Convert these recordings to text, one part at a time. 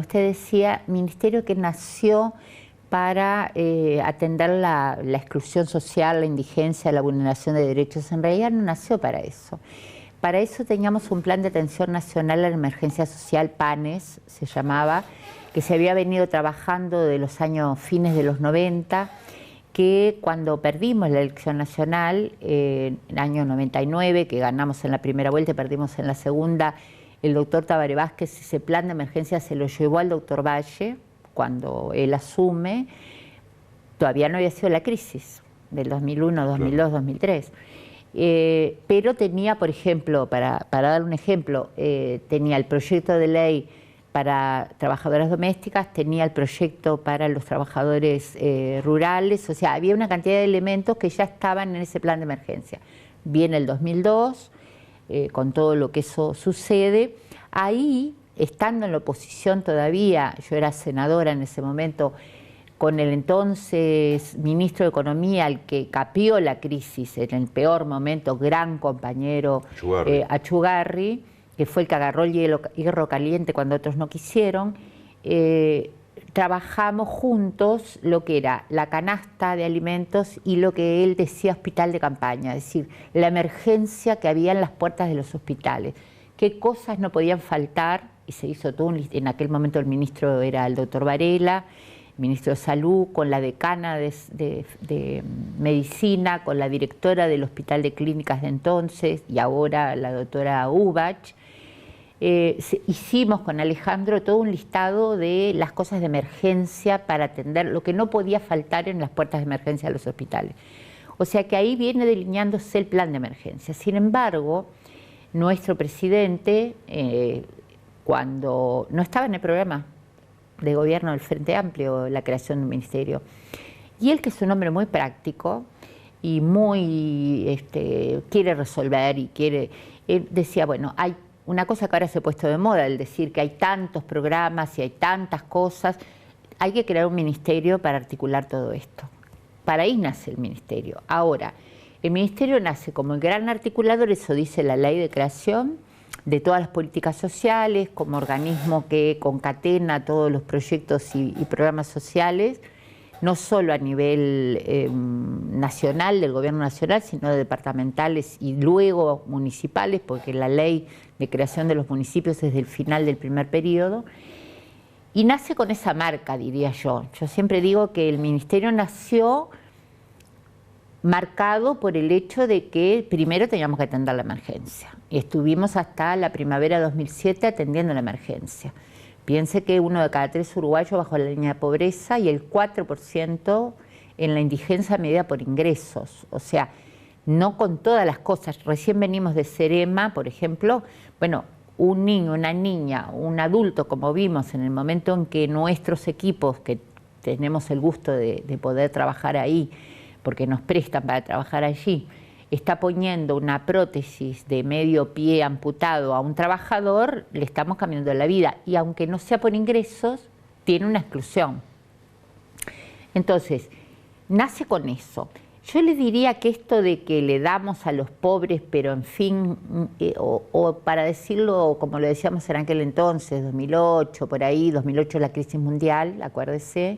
usted decía, ministerio que nació para atender la exclusión social, la indigencia, la vulneración de derechos. En realidad no nació para eso. Para eso teníamos un plan de atención nacional a la emergencia social, PANES se llamaba, que se había venido trabajando de los años fines de los 90, que cuando perdimos la elección nacional, en el año 99, que ganamos en la primera vuelta y perdimos en la segunda, el doctor Tabaré Vázquez ese plan de emergencia se lo llevó al doctor Valle cuando él asume. Todavía no había sido la crisis del 2001, 2002, 2003. Pero tenía, por ejemplo, para dar un ejemplo, tenía el proyecto de ley para trabajadoras domésticas, tenía el proyecto para los trabajadores rurales, o sea, había una cantidad de elementos que ya estaban en ese plan de emergencia. Viene el 2002, con todo lo que eso sucede, ahí, estando en la oposición todavía, yo era senadora en ese momento, con el entonces ministro de Economía, el que capió la crisis en el peor momento, gran compañero Achugarri, que fue el que agarró el hierro caliente cuando otros no quisieron, trabajamos juntos lo que era la canasta de alimentos y lo que él decía hospital de campaña, es decir, la emergencia que había en las puertas de los hospitales, qué cosas no podían faltar, y se hizo todo en aquel momento el ministro era el doctor Varela, ministro de Salud, con la decana de Medicina, con la directora del Hospital de Clínicas de entonces y ahora la doctora Ubach. Hicimos con Alejandro todo un listado de las cosas de emergencia para atender lo que no podía faltar en las puertas de emergencia de los hospitales. O sea que ahí viene delineándose el plan de emergencia. Sin embargo, nuestro presidente, cuando no estaba en el programa de gobierno del Frente Amplio, la creación de un ministerio. Y él, que es un hombre muy práctico y muy quiere resolver y él decía, bueno, hay una cosa que ahora se ha puesto de moda, el decir que hay tantos programas y hay tantas cosas, hay que crear un ministerio para articular todo esto. Para ahí nace el ministerio. Ahora, el ministerio nace como el gran articulador, eso dice la ley de creación, de todas las políticas sociales, como organismo que concatena todos los proyectos y programas sociales, no solo a nivel nacional, del gobierno nacional, sino de departamentales y luego municipales, porque la ley de creación de los municipios es del final del primer periodo, y nace con esa marca, diría yo. Yo siempre digo que el ministerio nació marcado por el hecho de que primero teníamos que atender la emergencia. Y estuvimos hasta la primavera de 2007 atendiendo la emergencia. Piense que 1 de cada 3 uruguayos bajo la línea de pobreza y el 4% en la indigencia medida por ingresos. O sea, no con todas las cosas. Recién venimos de Cerema, por ejemplo, bueno, un niño, una niña, un adulto, como vimos en el momento en que nuestros equipos, que tenemos el gusto de poder trabajar ahí, porque nos prestan para trabajar allí, está poniendo una prótesis de medio pie amputado a un trabajador, le estamos cambiando la vida. Y aunque no sea por ingresos, tiene una exclusión. Entonces, nace con eso. Yo le diría que esto de que le damos a los pobres, pero en fin, o para decirlo como lo decíamos en aquel entonces, 2008, por ahí, 2008 la crisis mundial, acuérdese,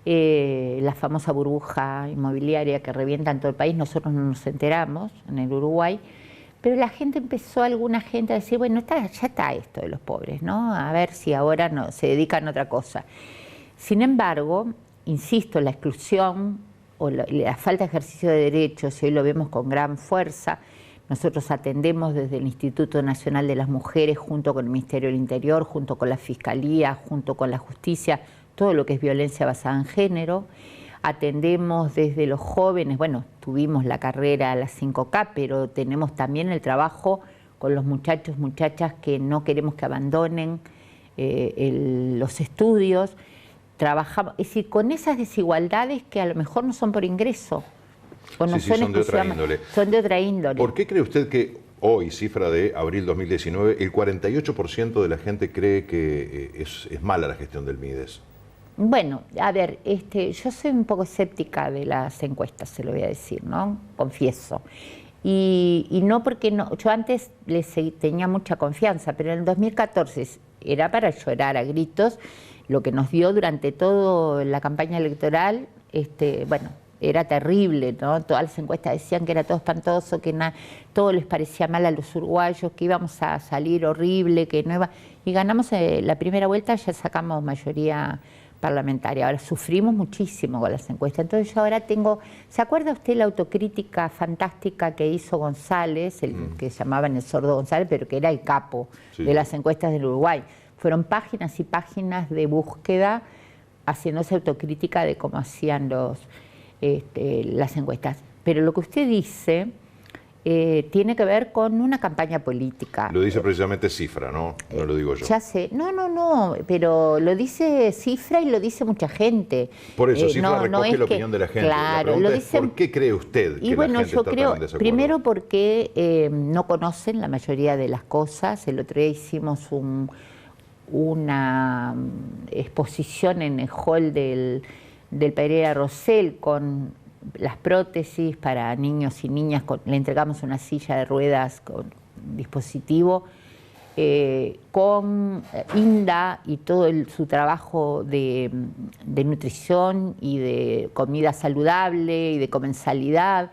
la famosa burbuja inmobiliaria que revienta en todo el país, nosotros no nos enteramos en el Uruguay, pero la gente empezó, alguna gente a decir, bueno, ya está esto de los pobres, ¿no? A ver si ahora no, se dedican a otra cosa. Sin embargo, insisto, la exclusión o la falta de ejercicio de derechos, y hoy lo vemos con gran fuerza, nosotros atendemos desde el Instituto Nacional de las Mujeres, junto con el Ministerio del Interior, junto con la Fiscalía, junto con la Justicia, todo lo que es violencia basada en género. Atendemos desde los jóvenes, bueno, tuvimos la carrera a las 5K, pero tenemos también el trabajo con los muchachos, muchachas que no queremos que abandonen los estudios. Trabajamos, es decir, con esas desigualdades que a lo mejor no son por ingreso, o no son de otra índole. Son de otra índole. ¿Por qué cree usted que hoy, cifra de abril 2019, el 48% de la gente cree que es mala la gestión del MIDES? Bueno, a ver, yo soy un poco escéptica de las encuestas, se lo voy a decir, ¿no? Confieso. Y no porque no, yo antes tenía mucha confianza, pero en el 2014 era para llorar a gritos, lo que nos dio durante toda la campaña electoral, bueno, era terrible, ¿no? Todas las encuestas decían que era todo espantoso, que todo les parecía mal a los uruguayos, que íbamos a salir horrible, que no iba... Y ganamos la primera vuelta, ya sacamos mayoría parlamentaria. Ahora sufrimos muchísimo con las encuestas. Entonces yo ahora tengo... ¿Se acuerda usted la autocrítica fantástica que hizo González, el que llamaban el sordo González, pero que era el capo de las encuestas del Uruguay? Fueron páginas y páginas de búsqueda haciéndose autocrítica de cómo hacían las encuestas. Pero lo que usted dice tiene que ver con una campaña política. Lo dice precisamente Cifra, ¿no? No lo digo yo. Ya sé. No, pero lo dice Cifra y lo dice mucha gente. Por eso, Cifra recoge la opinión de la gente. Claro, la pregunta es, ¿por qué cree usted que la gente está tan en desacuerdo? Primero porque no conocen la mayoría de las cosas. El otro día hicimos una exposición en el hall del Pereira Rosell con las prótesis para niños y niñas, le entregamos una silla de ruedas con dispositivo, con INDA y todo su trabajo de nutrición y de comida saludable y de comensalidad,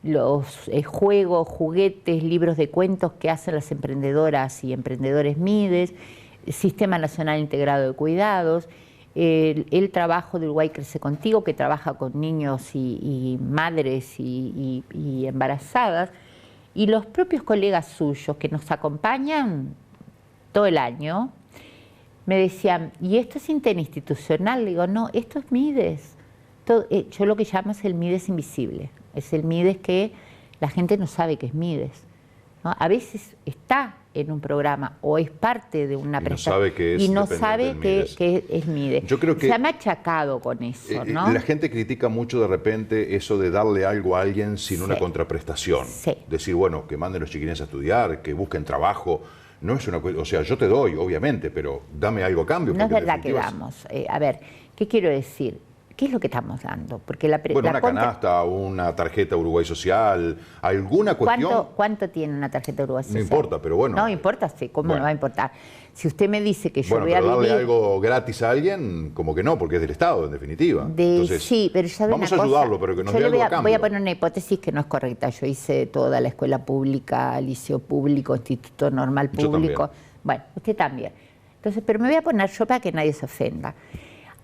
los juegos, juguetes, libros de cuentos que hacen las emprendedoras y emprendedores MIDES, Sistema Nacional Integrado de Cuidados, el trabajo de Uruguay Crece Contigo, que trabaja con niños y madres y embarazadas, y los propios colegas suyos que nos acompañan todo el año, me decían, ¿y esto es interinstitucional? Le digo, no, esto es MIDES. Yo lo que llamo es el MIDES invisible, es el MIDES que la gente no sabe que es MIDES, ¿no? A veces está en un programa o es parte de una prestación y no sabe que es MIDES. Yo creo que se ha machacado con eso, ¿no? La gente critica mucho de repente eso de darle algo a alguien sin una contraprestación. Decir, bueno, que manden los chiquines a estudiar, que busquen trabajo. No es una cuestión, o sea, yo te doy, obviamente, pero dame algo a cambio. No es verdad que damos. A ver, ¿qué quiero decir? ¿Qué es lo que estamos dando? Porque una canasta, una tarjeta Uruguay Social, alguna cuestión... ¿Cuánto tiene una tarjeta Uruguay Social? No importa, pero bueno... No importa, sí, ¿cómo no va a importar? Si usted me dice que yo voy a darle vivir... algo gratis a alguien, como que no, porque es del Estado, en definitiva. Entonces, sí, pero ya vamos a ayudarlo, pero que nos dé algo a cambio. Voy a poner una hipótesis que no es correcta. Yo hice toda la escuela pública, liceo público, instituto normal público. Bueno, usted también. Entonces, pero me voy a poner yo para que nadie se ofenda.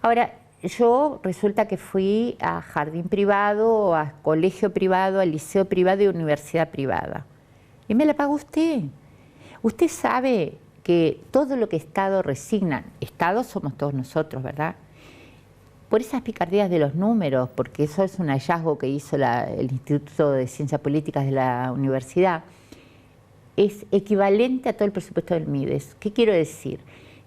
Ahora... Yo resulta que fui a jardín privado, a colegio privado, a liceo privado y a universidad privada. Y me la pagó usted. Usted sabe que todo lo que Estado resigna, Estado somos todos nosotros, ¿verdad? Por esas picardías de los números, porque eso es un hallazgo que hizo el Instituto de Ciencias Políticas de la universidad, es equivalente a todo el presupuesto del MIDES. ¿Qué quiero decir?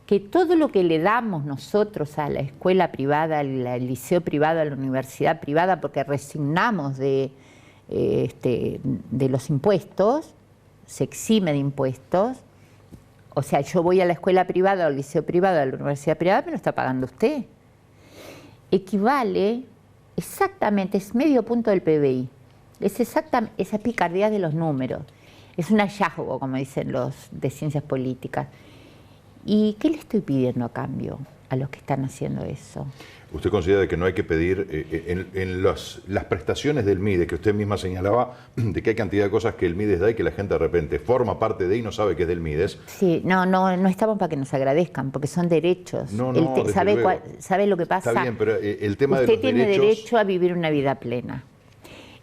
Que todo lo que le damos nosotros a la escuela privada, al liceo privado, a la universidad privada, porque resignamos de los impuestos, se exime de impuestos, o sea, yo voy a la escuela privada, al liceo privado, a la universidad privada, me lo está pagando usted. Equivale exactamente, es medio punto del PBI, es exactamente esa picardía de los números, es un hallazgo, como dicen los de ciencias políticas. ¿Y qué le estoy pidiendo a cambio a los que están haciendo eso? ¿Usted considera que no hay que pedir en las prestaciones del MIDES, que usted misma señalaba, de que hay cantidad de cosas que el MIDES da y que la gente de repente forma parte de y no sabe que es del MIDES? Sí, no estamos para que nos agradezcan, porque son derechos. ¿Sabe lo que pasa? Está bien, pero el tema de los derechos... Usted tiene derecho a vivir una vida plena.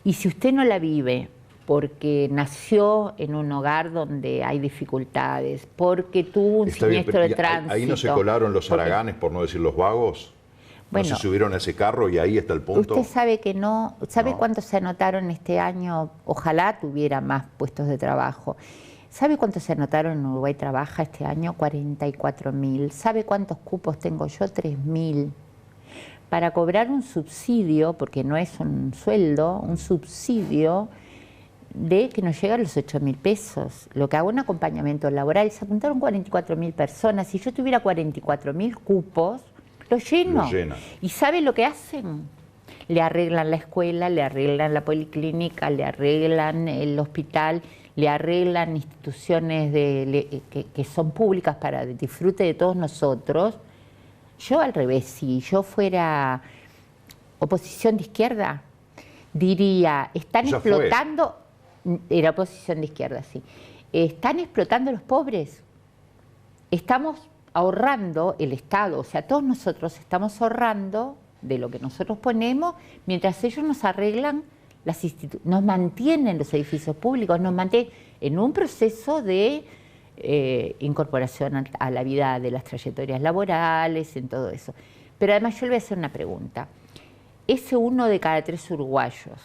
Y si usted no la vive porque nació en un hogar donde hay dificultades, porque tuvo un siniestro de tránsito... ¿Ahí no se colaron los haraganes, por no decir los vagos? Bueno, ¿no se subieron a ese carro y ahí está el punto? Usted sabe que no... ¿Sabe cuántos se anotaron este año? Ojalá tuviera más puestos de trabajo. ¿Sabe cuántos se anotaron en Uruguay Trabaja este año? 44.000. ¿Sabe cuántos cupos tengo yo? 3.000. Para cobrar un subsidio, porque no es un sueldo, un subsidio... de que nos llegan los 8.000 pesos, lo que hago un acompañamiento laboral, se apuntaron 44.000 personas, si yo tuviera 44.000 cupos, los lleno. ¿Y sabe lo que hacen? Le arreglan la escuela, le arreglan la policlínica, le arreglan el hospital, le arreglan instituciones que son públicas para el disfrute de todos nosotros. Yo al revés, si yo fuera oposición de izquierda, diría, están explotando, era oposición de izquierda, sí, están explotando a los pobres, estamos ahorrando el Estado, o sea, todos nosotros estamos ahorrando de lo que nosotros ponemos, mientras ellos nos arreglan nos mantienen los edificios públicos, nos mantienen en un proceso de incorporación a la vida de las trayectorias laborales, en todo eso. Pero además yo le voy a hacer una pregunta. Ese 1 de cada 3 uruguayos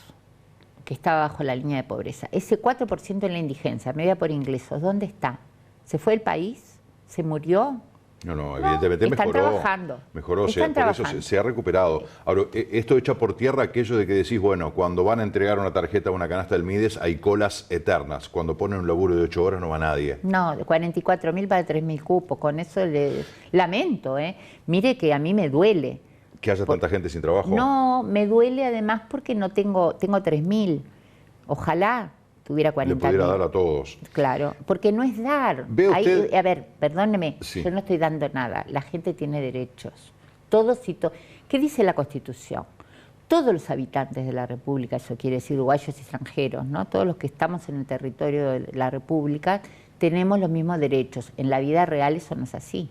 que está bajo la línea de pobreza, ese 4% en la indigencia, media por ingresos, ¿dónde está? ¿Se fue del país? ¿Se murió? No, evidentemente están trabajando. Mejoró, o sea, por eso se ha recuperado. Ahora, esto echa por tierra aquello de que decís, bueno, cuando van a entregar una tarjeta o una canasta del Mides hay colas eternas. Cuando ponen un laburo de 8 horas no va nadie. No, de 44.000 para 3.000 cupos. Con eso le lamento, ¿eh? Mire que a mí me duele. ¿Que haya tanta gente sin trabajo? No, me duele además porque no tengo 3.000. Ojalá tuviera 40.000. Le pudiera dar a todos. Claro, porque no es dar. ¿Ve usted? A ver, perdóneme, sí. Yo no estoy dando nada. La gente tiene derechos. Todos y todos. ¿Qué dice la Constitución? Todos los habitantes de la República, eso quiere decir uruguayos y extranjeros, ¿no? Todos los que estamos en el territorio de la República tenemos los mismos derechos. En la vida real eso no es así.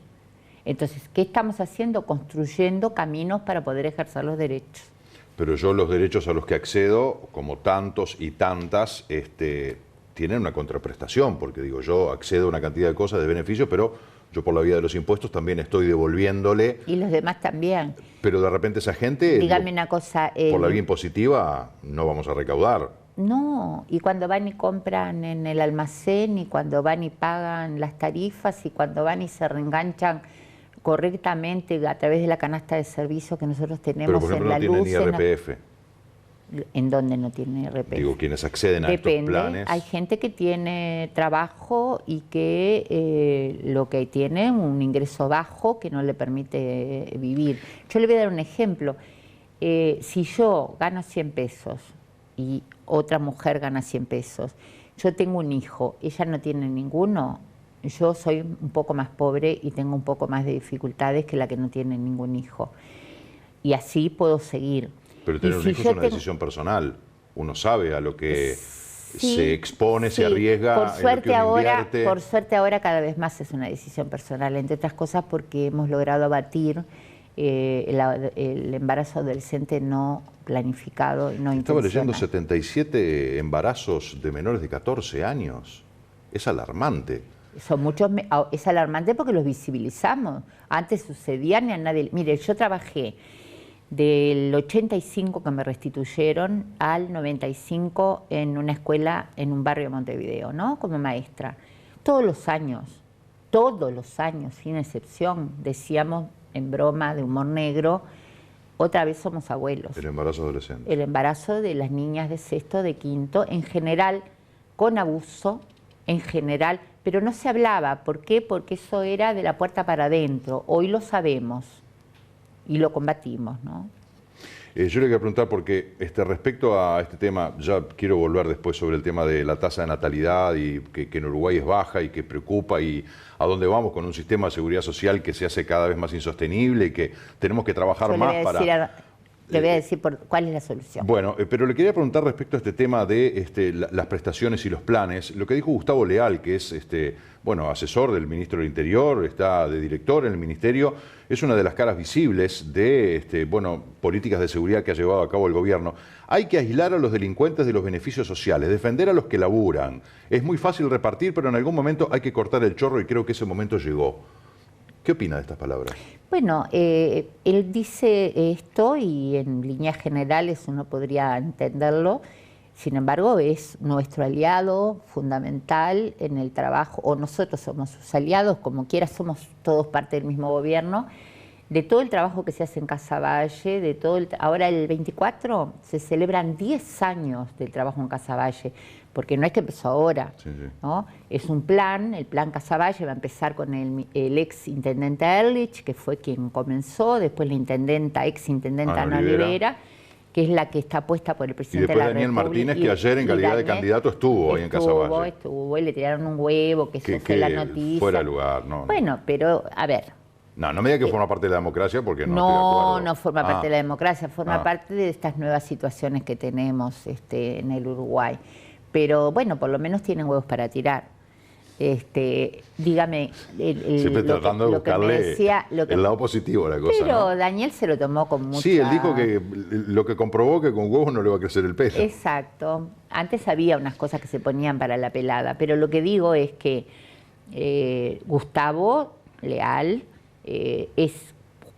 Entonces, ¿qué estamos haciendo? Construyendo caminos para poder ejercer los derechos. Pero yo los derechos a los que accedo, como tantos y tantas, tienen una contraprestación, porque digo, yo accedo a una cantidad de cosas, de beneficios, pero yo por la vía de los impuestos también estoy devolviéndole. Y los demás también. Pero de repente esa gente, dígame una cosa, por la vía impositiva no vamos a recaudar. No, y cuando van y compran en el almacén, y cuando van y pagan las tarifas, y cuando van y se reenganchan correctamente a través de la canasta de servicios que nosotros tenemos. Pero por ejemplo, en la no luz, tiene ni RPF. ¿En dónde no tiene RPF? Digo, quienes acceden a estos planes. Hay gente que tiene trabajo y que lo que tiene un ingreso bajo que no le permite vivir. Yo le voy a dar un ejemplo. Si yo gano 100 pesos y otra mujer gana 100 pesos, yo tengo un hijo, ella no tiene ninguno, yo soy un poco más pobre y tengo un poco más de dificultades que la que no tiene ningún hijo. Y así puedo seguir. Pero tener un hijo es una decisión personal. Uno sabe a lo que se expone, se arriesga, por suerte en lo que uno invierte. Por suerte ahora cada vez más es una decisión personal, entre otras cosas porque hemos logrado abatir el embarazo adolescente no planificado y no intencional. Estaba leyendo 77 embarazos de menores de 14 años. Es alarmante. Son muchos, es alarmante porque los visibilizamos. Antes sucedían y a nadie... Mire, yo trabajé del 85 que me restituyeron al 95 en una escuela en un barrio de Montevideo, ¿no? Como maestra. Todos los años, sin excepción, decíamos en broma de humor negro, otra vez somos abuelos. El embarazo adolescente. El embarazo de las niñas de sexto, de quinto, en general con abuso, en general, pero no se hablaba. ¿Por qué? Porque eso era de la puerta para adentro. Hoy lo sabemos y lo combatimos, ¿no? Yo le quería preguntar, porque respecto a este tema, ya quiero volver después sobre el tema de la tasa de natalidad y que en Uruguay es baja y que preocupa, y a dónde vamos con un sistema de seguridad social que se hace cada vez más insostenible y que tenemos que trabajar más para... Le voy a decir cuál es la solución. Bueno, pero le quería preguntar respecto a este tema de las prestaciones y los planes. Lo que dijo Gustavo Leal, que es asesor del ministro del Interior, está de director en el ministerio, es una de las caras visibles de políticas de seguridad que ha llevado a cabo el gobierno. Hay que aislar a los delincuentes de los beneficios sociales, defender a los que laburan. Es muy fácil repartir, pero en algún momento hay que cortar el chorro y creo que ese momento llegó. ¿Qué opina de estas palabras? Bueno, él dice esto y en líneas generales uno podría entenderlo. Sin embargo, es nuestro aliado fundamental en el trabajo, o nosotros somos sus aliados, como quiera, somos todos parte del mismo gobierno, de todo el trabajo que se hace en Casaballe, ahora el 24 se celebran 10 años del trabajo en Casaballe, porque no es que empezó ahora, ¿no? Es un plan, el plan Casaballe va a empezar con el ex intendente Ehrlich, que fue quien comenzó, después la ex intendenta Ana Olivera, que es la que está puesta por el presidente de la República. Y después Daniel Martínez, que ayer en calidad de candidato estuvo ahí en Casaballe. Estuvo, y le tiraron un huevo, que eso fue la noticia. Fuera de lugar, no. Bueno, pero, a ver. No me diga que forma parte de la democracia, porque no estoy de acuerdo. No forma parte de la democracia, forma parte de estas nuevas situaciones que tenemos en el Uruguay. Pero, bueno, por lo menos tienen huevos para tirar. Dígame, siempre tratando de buscarle el lado positivo a la cosa. Pero ¿no? Daniel se lo tomó con mucha... Sí, él dijo que lo que comprobó que con huevos no le va a crecer el pelo. Exacto. Antes había unas cosas que se ponían para la pelada, pero lo que digo es que Gustavo Leal es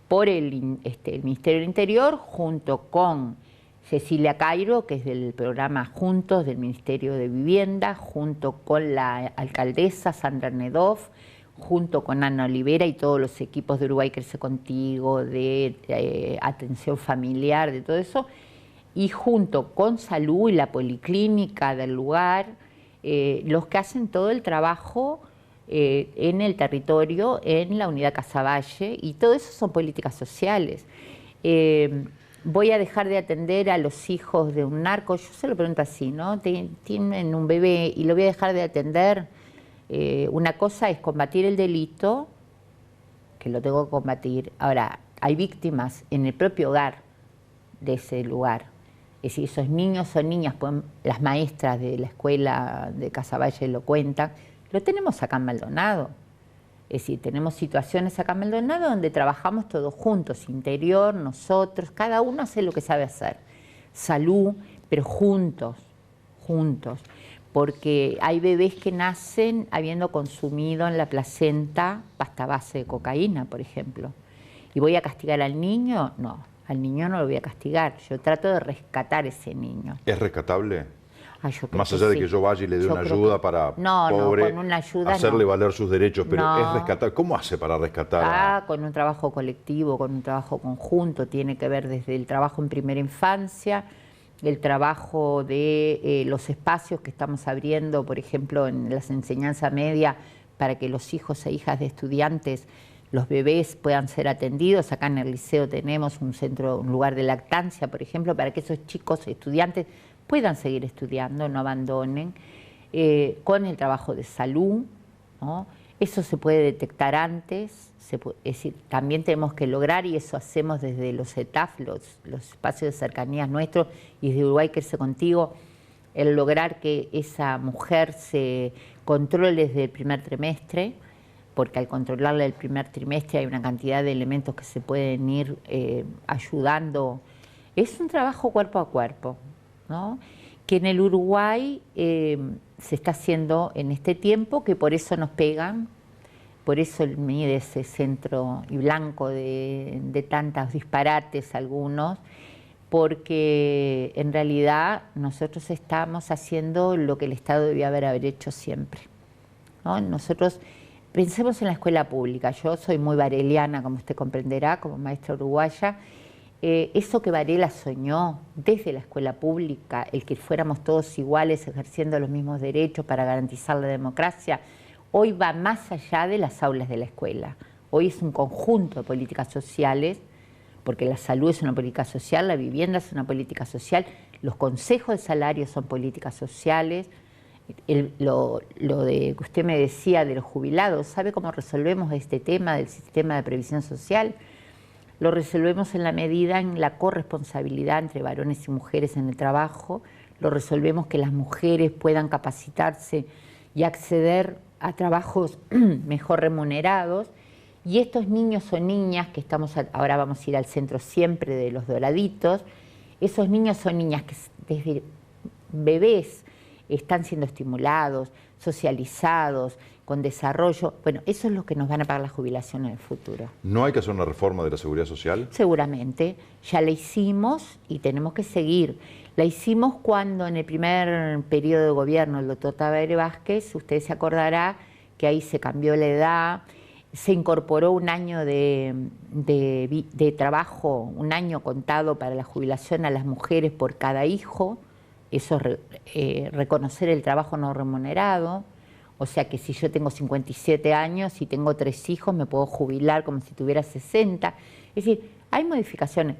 por el Ministerio del Interior, junto con Cecilia Cairo, que es del programa Juntos del Ministerio de Vivienda, junto con la alcaldesa Sandra Nedoff, junto con Ana Olivera y todos los equipos de Uruguay Crece Contigo, de atención familiar, de todo eso, y junto con Salud y la policlínica del lugar, los que hacen todo el trabajo en el territorio, en la unidad Casaballe, y todo eso son políticas sociales. Voy a dejar de atender a los hijos de un narco, yo se lo pregunto así, ¿no? Tienen un bebé y lo voy a dejar de atender. Una cosa es combatir el delito, que lo tengo que combatir. Ahora, hay víctimas en el propio hogar de ese lugar. Es decir, esos niños o niñas, las maestras de la escuela de Casaballe lo cuentan, lo tenemos acá en Maldonado. Es decir, tenemos situaciones acá en Maldonado donde trabajamos todos juntos, Interior, nosotros, cada uno hace lo que sabe hacer. Salud, pero juntos, porque hay bebés que nacen habiendo consumido en la placenta pasta base de cocaína, por ejemplo. ¿Y voy a castigar al niño? No, al niño no lo voy a castigar, yo trato de rescatar ese niño. ¿Es rescatable? Más allá de que yo vaya y le dé una ayuda para pobre, con una ayuda hacerle valer sus derechos, pero es rescatar. ¿Cómo hace para rescatar? Con un trabajo colectivo, con un trabajo conjunto, tiene que ver desde el trabajo en primera infancia, el trabajo de los espacios que estamos abriendo, por ejemplo, en las enseñanzas media, para que los hijos e hijas de estudiantes, los bebés puedan ser atendidos. Acá en el liceo tenemos un lugar de lactancia, por ejemplo, para que esos chicos estudiantes puedan seguir estudiando, no abandonen, con el trabajo de salud, ¿no? Eso se puede detectar antes, es decir, también tenemos que lograr, y eso hacemos desde los ETAF, los espacios de cercanías nuestros, y desde Uruguay Crece Contigo, el lograr que esa mujer se controle desde el primer trimestre, porque al controlarla el primer trimestre hay una cantidad de elementos que se pueden ir ayudando. Es un trabajo cuerpo a cuerpo, ¿no? Que en el Uruguay se está haciendo en este tiempo, que por eso nos pegan, por eso mide ese centro y blanco de tantos disparates algunos, porque en realidad nosotros estamos haciendo lo que el Estado debía haber hecho siempre, ¿no? Nosotros pensemos en la escuela pública. Yo soy muy vareliana, como usted comprenderá, como maestra uruguaya. Eso que Varela soñó desde la escuela pública, el que fuéramos todos iguales ejerciendo los mismos derechos para garantizar la democracia, hoy va más allá de las aulas de la escuela. Hoy es un conjunto de políticas sociales, porque la salud es una política social, la vivienda es una política social, los consejos de salario son políticas sociales. Lo que usted me decía de los jubilados, ¿sabe cómo resolvemos este tema del sistema de previsión social? Lo resolvemos en la medida en la corresponsabilidad entre varones y mujeres en el trabajo, lo resolvemos que las mujeres puedan capacitarse y acceder a trabajos mejor remunerados, y estos niños o niñas que ahora vamos a ir al centro siempre de los Doraditos, esos niños o niñas que desde bebés están siendo estimulados, socializados, con desarrollo. Bueno, eso es lo que nos van a pagar la jubilación en el futuro. ¿No hay que hacer una reforma de la seguridad social? Seguramente. Ya la hicimos y tenemos que seguir. La hicimos cuando en el primer periodo de gobierno el doctor Tabaré Vázquez, usted se acordará que ahí se cambió la edad, se incorporó un año de trabajo, un año contado para la jubilación a las mujeres por cada hijo. Eso es reconocer el trabajo no remunerado. O sea que si yo tengo 57 años y tengo 3 hijos, me puedo jubilar como si tuviera 60. Es decir, hay modificaciones.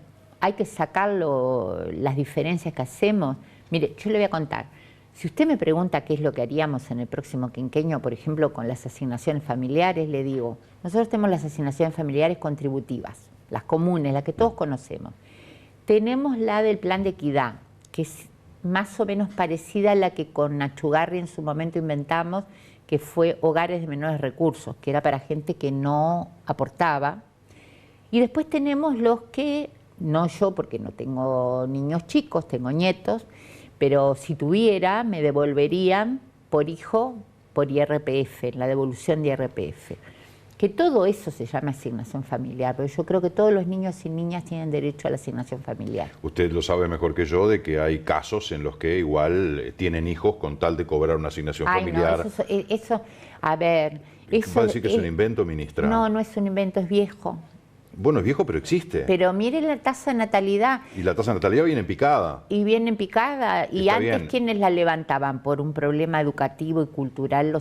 hay que sacarlo, las diferencias que hacemos. Mire, yo le voy a contar. Si usted me pregunta qué es lo que haríamos en el próximo quinquenio, por ejemplo, con las asignaciones familiares, le digo, nosotros tenemos las asignaciones familiares contributivas, las comunes, las que todos conocemos. Tenemos la del plan de equidad, que es más o menos parecida a la que con Achugarri en su momento inventamos, que fue hogares de menores recursos, que era para gente que no aportaba. Y después tenemos los que, no yo porque no tengo niños chicos, tengo nietos, pero si tuviera, me devolverían por hijo, por IRPF, la devolución de IRPF. Que todo eso se llama asignación familiar, pero yo creo que todos los niños y niñas tienen derecho a la asignación familiar. Usted lo sabe mejor que yo de que hay casos en los que igual tienen hijos con tal de cobrar una asignación familiar. No, eso, a ver... Eso ¿Va a decir que es un invento, ministra? No, no es un invento, es viejo. Bueno, es viejo, pero existe. Pero mire la tasa de natalidad. Y la tasa de natalidad viene en picada. Y viene en picada. Y Está antes, bien. ¿quiénes la levantaban? Por un problema educativo y cultural,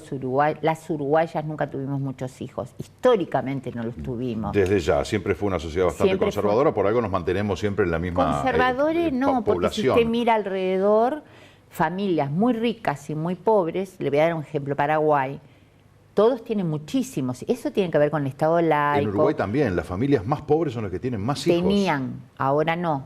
las uruguayas nunca tuvimos muchos hijos. Históricamente no los tuvimos. Desde ya, siempre fue una sociedad bastante conservadora, por algo nos mantenemos siempre en la misma Conservadores no, porque si usted mira alrededor, familias muy ricas y muy pobres, le voy a dar un ejemplo, Paraguay, todos tienen muchísimos. Eso tiene que ver con el Estado laico. En Uruguay también, las familias más pobres son las que tienen más hijos. Tenían, ahora no.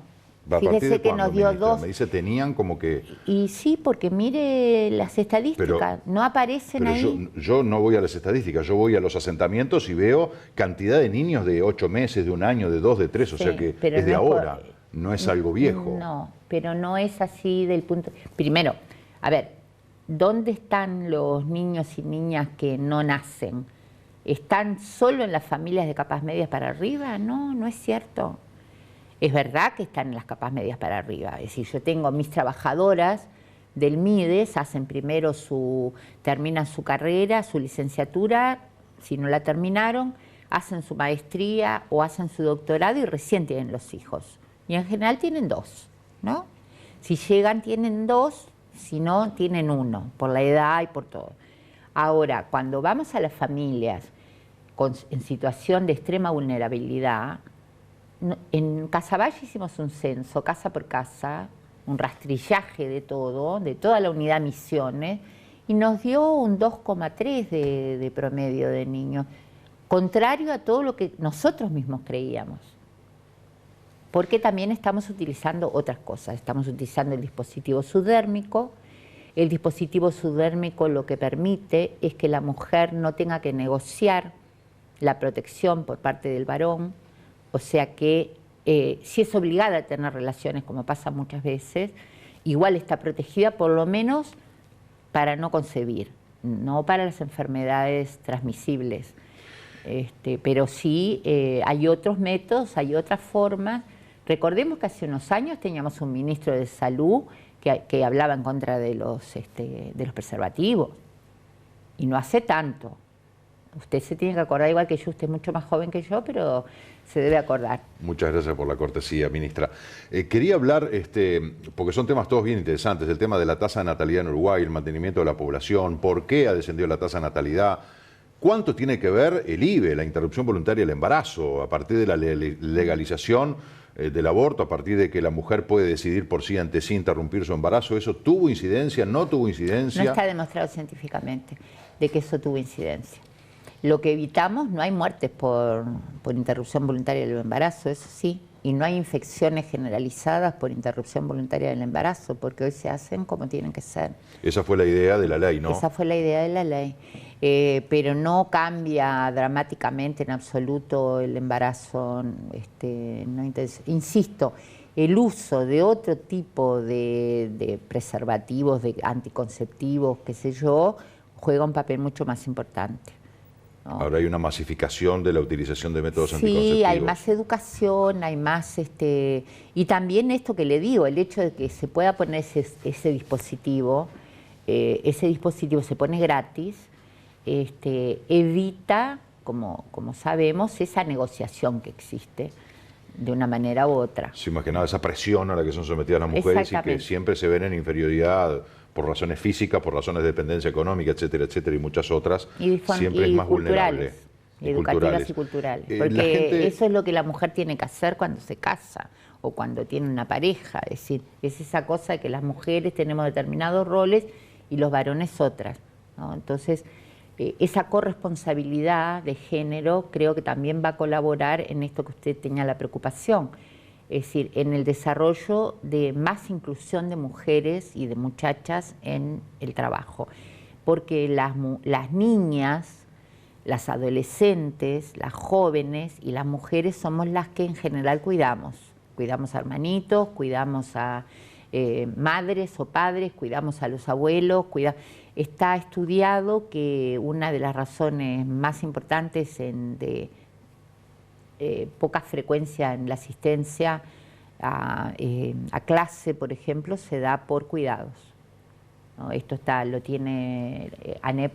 Fíjese que nos dio ministra? dos. Me dice tenían como que... Y sí, porque mire las estadísticas, no aparecen pero ahí. Yo no voy a las estadísticas, yo voy a los asentamientos y veo cantidad de niños de 8 meses, de 1 año, de 2, de 3, o sea que es de ahora, no es algo viejo. No, pero no es así del punto... Primero, a ver, ¿dónde están los niños y niñas que no nacen? ¿Están solo en las familias de capas medias para arriba? No, no es cierto. Es verdad que están en las capas medias para arriba. Es decir, yo tengo mis trabajadoras del MIDES, hacen primero terminan su carrera, su licenciatura, si no la terminaron, hacen su maestría o hacen su doctorado y recién tienen los hijos. Y en general tienen 2, ¿no? Si llegan tienen 2, si no tienen 1, por la edad y por todo. Ahora, cuando vamos a las familias en situación de extrema vulnerabilidad, en Casaballe hicimos un censo, casa por casa, un rastrillaje de toda la unidad Misiones, y nos dio un 2,3 de promedio de niños, contrario a todo lo que nosotros mismos creíamos. Porque también estamos utilizando otras cosas, estamos utilizando el dispositivo subdérmico. El dispositivo subdérmico lo que permite es que la mujer no tenga que negociar la protección por parte del varón, o sea que si es obligada a tener relaciones, como pasa muchas veces, igual está protegida por lo menos para no concebir, no para las enfermedades transmisibles. Pero sí hay otros métodos, hay otras formas. Recordemos que hace unos años teníamos un ministro de Salud que hablaba en contra de los preservativos, y no hace tanto. Usted se tiene que acordar, igual que yo, usted es mucho más joven que yo, pero se debe acordar. Muchas gracias por la cortesía, ministra. Quería hablar, porque son temas todos bien interesantes, el tema de la tasa de natalidad en Uruguay, el mantenimiento de la población, por qué ha descendido la tasa de natalidad, cuánto tiene que ver el IVE, la interrupción voluntaria del embarazo, a partir de la legalización del aborto, a partir de que la mujer puede decidir por sí ante sí interrumpir su embarazo. ¿Eso tuvo incidencia? ¿No tuvo incidencia? No está demostrado científicamente de que eso tuvo incidencia. Lo que evitamos, no hay muertes por interrupción voluntaria del embarazo, eso sí, y no hay infecciones generalizadas por interrupción voluntaria del embarazo, porque hoy se hacen como tienen que ser. Esa fue la idea de la ley, ¿no? Esa fue la idea de la ley, pero no cambia dramáticamente en absoluto el embarazo. Insisto, el uso de otro tipo de preservativos, de anticonceptivos, qué sé yo, juega un papel mucho más importante. Ahora hay una masificación de la utilización de métodos anticonceptivos. Sí, hay más educación, hay más... y también esto que le digo, el hecho de que se pueda poner ese dispositivo se pone gratis, evita, como sabemos, esa negociación que existe de una manera u otra. Sí, más que nada esa presión a la que son sometidas las mujeres y que siempre se ven en inferioridad por razones físicas, por razones de dependencia económica, etcétera, etcétera, y muchas otras, siempre es más vulnerable. educativas y culturales. Porque eso es lo que la mujer tiene que hacer cuando se casa o cuando tiene una pareja. Es decir, es esa cosa de que las mujeres tenemos determinados roles y los varones otras, ¿no? Entonces, esa corresponsabilidad de género creo que también va a colaborar en esto que usted tenía la preocupación. Es decir, en el desarrollo de más inclusión de mujeres y de muchachas en el trabajo. Porque las niñas, las adolescentes, las jóvenes y las mujeres somos las que en general cuidamos. Cuidamos a hermanitos, cuidamos a madres o padres, cuidamos a los abuelos. Está estudiado que una de las razones más importantes de poca frecuencia en la asistencia a clase, por ejemplo, se da por cuidados, ¿no? Esto lo tiene ANEP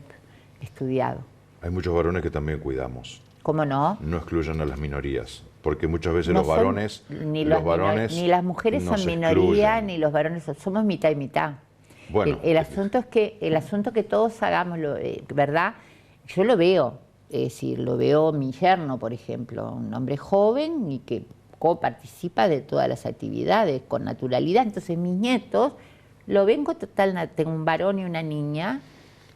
estudiado. Hay muchos varones que también cuidamos. ¿Cómo no? No excluyan a las minorías, porque muchas veces los varones... Ni las mujeres son minoría, ni los varones somos mitad y mitad. Bueno, el asunto es que todos hagamos, ¿verdad? Yo lo veo, es decir, lo veo mi yerno, por ejemplo, un hombre joven y que coparticipa de todas las actividades con naturalidad. Entonces mis nietos lo ven con total, tengo un varón y una niña.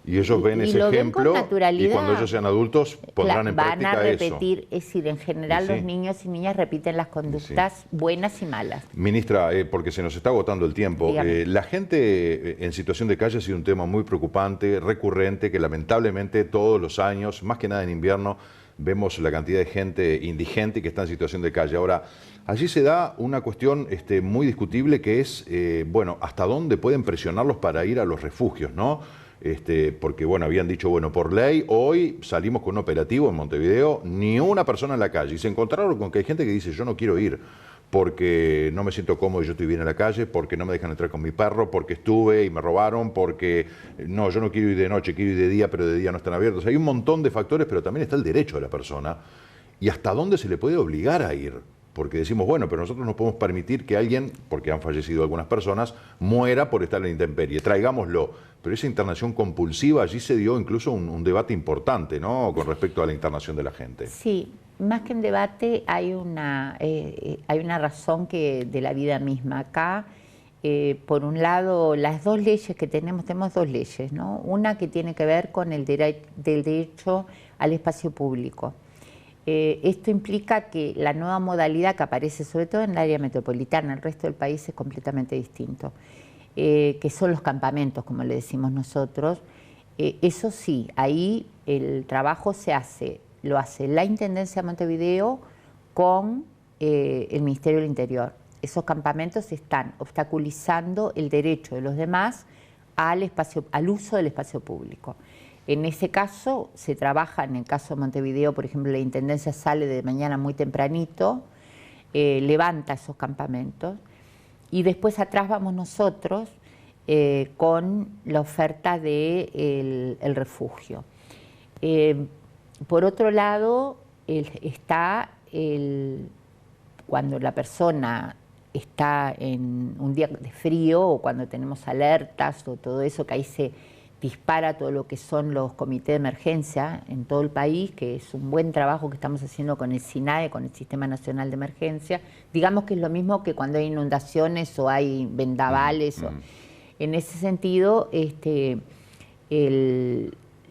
Y ellos ven ese ejemplo y cuando ellos sean adultos pondrán en práctica eso. Van a repetir, es decir, en general los niños y niñas repiten las conductas buenas y malas. Ministra, porque se nos está agotando el tiempo, la gente en situación de calle ha sido un tema muy preocupante, recurrente, que lamentablemente todos los años, más que nada en invierno, vemos la cantidad de gente indigente que está en situación de calle. Ahora, allí se da una cuestión muy discutible que es, bueno, hasta dónde pueden presionarlos para ir a los refugios, ¿no? Porque, bueno, habían dicho, bueno, por ley, hoy salimos con un operativo en Montevideo, ni una persona en la calle. Y se encontraron con que hay gente que dice, yo no quiero ir porque no me siento cómodo y yo estoy bien en la calle, porque no me dejan entrar con mi perro, porque estuve y me robaron, porque no, yo no quiero ir de noche, quiero ir de día, pero de día no están abiertos. Hay un montón de factores, pero también está el derecho de la persona. ¿Y hasta dónde se le puede obligar a ir? Porque decimos, bueno, pero nosotros no podemos permitir que alguien, porque han fallecido algunas personas, muera por estar en la intemperie. Traigámoslo. Pero esa internación compulsiva, allí se dio incluso un debate importante, ¿no?, con respecto a la internación de la gente. Sí, más que un debate, hay una razón de la vida misma. Acá, por un lado, las dos leyes que tenemos dos leyes, ¿no? Una que tiene que ver con el derecho al espacio público. Esto implica que la nueva modalidad que aparece, sobre todo en el área metropolitana, el resto del país es completamente distinto, que son los campamentos, como le decimos nosotros. Eso sí, ahí el trabajo lo hace la Intendencia de Montevideo con el Ministerio del Interior. Esos campamentos están obstaculizando el derecho de los demás al uso del espacio público. En ese caso se trabaja, en el caso de Montevideo, por ejemplo, la Intendencia sale de mañana muy tempranito, levanta esos campamentos y después atrás vamos nosotros con la oferta del refugio. Por otro lado, cuando la persona está en un día de frío o cuando tenemos alertas o todo eso, que ahí se dispara todo lo que son los comités de emergencia en todo el país, que es un buen trabajo que estamos haciendo con el SINAE, con el Sistema Nacional de Emergencia. Digamos que es lo mismo que cuando hay inundaciones o hay vendavales. En ese sentido,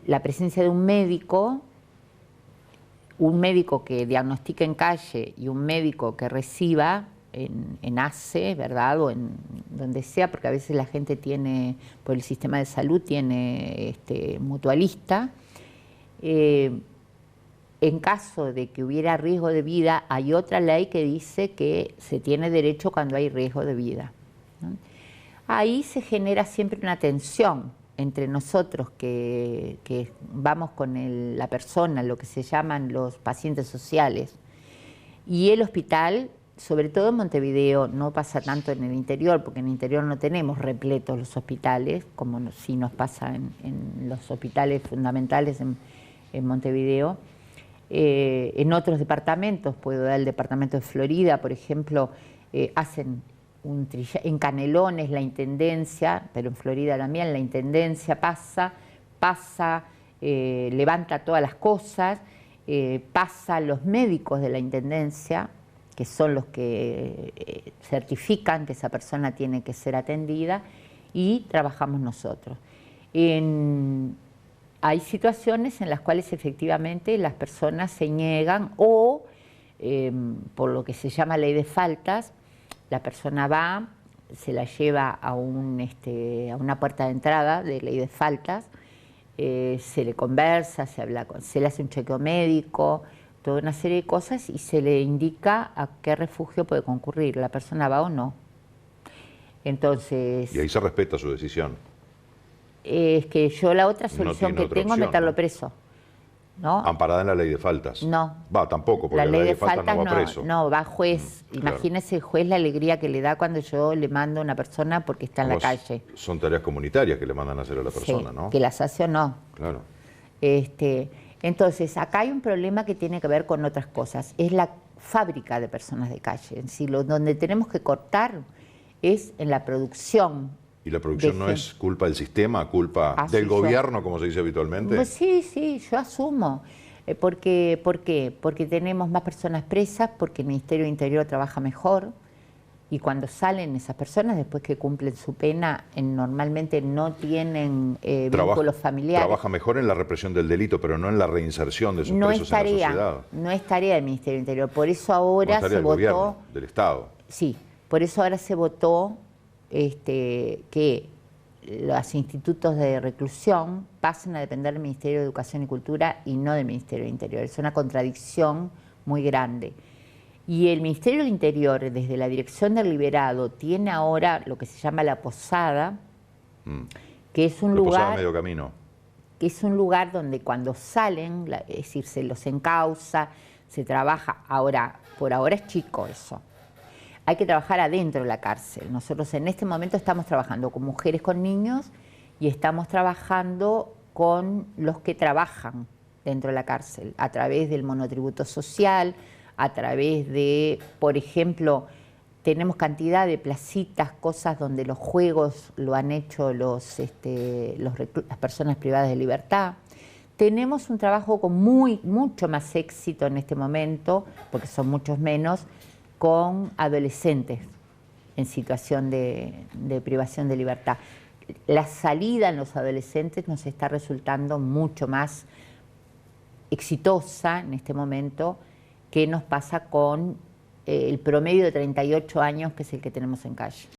la presencia de un médico que diagnostique en calle y un médico que reciba en ACE, ¿verdad?, o en donde sea, porque a veces la gente tiene, por el sistema de salud, tiene mutualista. En caso de que hubiera riesgo de vida, hay otra ley que dice que se tiene derecho cuando hay riesgo de vida, ¿no? Ahí se genera siempre una tensión entre nosotros que vamos con la persona, lo que se llaman los pacientes sociales, y el hospital. Sobre todo en Montevideo, no pasa tanto en el interior, porque en el interior no tenemos repletos los hospitales, como sí nos pasa en los hospitales fundamentales en Montevideo. En otros departamentos, puedo dar el departamento de Florida, por ejemplo, hacen en Canelones la intendencia, pero en Florida también la intendencia pasa, levanta todas las cosas pasa a los médicos de la Intendencia, que son los que certifican que esa persona tiene que ser atendida, y trabajamos nosotros. Hay situaciones en las cuales efectivamente las personas se niegan o, por lo que se llama ley de faltas, la persona va, se la lleva a una puerta de entrada de ley de faltas, se le conversa, se le hace un chequeo médico, toda una serie de cosas y se le indica a qué refugio puede concurrir, la persona va o no. Entonces... Y ahí se respeta su decisión. Es que yo la otra solución que tengo es meterlo preso. ¿No? Amparada en la ley de faltas. No. Va, tampoco, porque la ley de faltas no va preso. No, va juez. Imagínese el juez la alegría que le da cuando yo le mando a una persona porque está en la calle. Son tareas comunitarias que le mandan a hacer a la persona, sí, ¿no? Que las hace o no. Claro. Entonces, acá hay un problema que tiene que ver con otras cosas. Es la fábrica de personas de calle. En sí, donde tenemos que cortar es en la producción. ¿Y la producción no es culpa del sistema, culpa del gobierno, como se dice habitualmente? Pues sí, yo asumo. ¿Por qué? Porque tenemos más personas presas, porque el Ministerio de Interior trabaja mejor, y cuando salen esas personas, después que cumplen su pena, normalmente no tienen vínculos familiares. Trabaja mejor en la represión del delito, pero no en la reinserción de esos presos en la sociedad. No es tarea del Ministerio del Interior, por eso ahora se votó... Gobierno, del Estado. Sí, por eso ahora se votó que los institutos de reclusión pasen a depender del Ministerio de Educación y Cultura y no del Ministerio del Interior. Es una contradicción muy grande. Y el Ministerio del Interior, desde la Dirección del Liberado, tiene ahora lo que se llama la Posada, que es un lugar... Posada medio camino. Que es un lugar donde cuando salen, es decir, se los encausa, se trabaja. Ahora, por ahora es chico eso. Hay que trabajar adentro de la cárcel. Nosotros en este momento estamos trabajando con mujeres con niños y estamos trabajando con los que trabajan dentro de la cárcel, a través del monotributo social, a través de, por ejemplo, tenemos cantidad de placitas, cosas donde los juegos lo han hecho las personas privadas de libertad. Tenemos un trabajo con mucho más éxito en este momento, porque son muchos menos, con adolescentes en situación de privación de libertad. La salida en los adolescentes nos está resultando mucho más exitosa en este momento que nos pasa con el promedio de 38 años, que es el que tenemos en calle.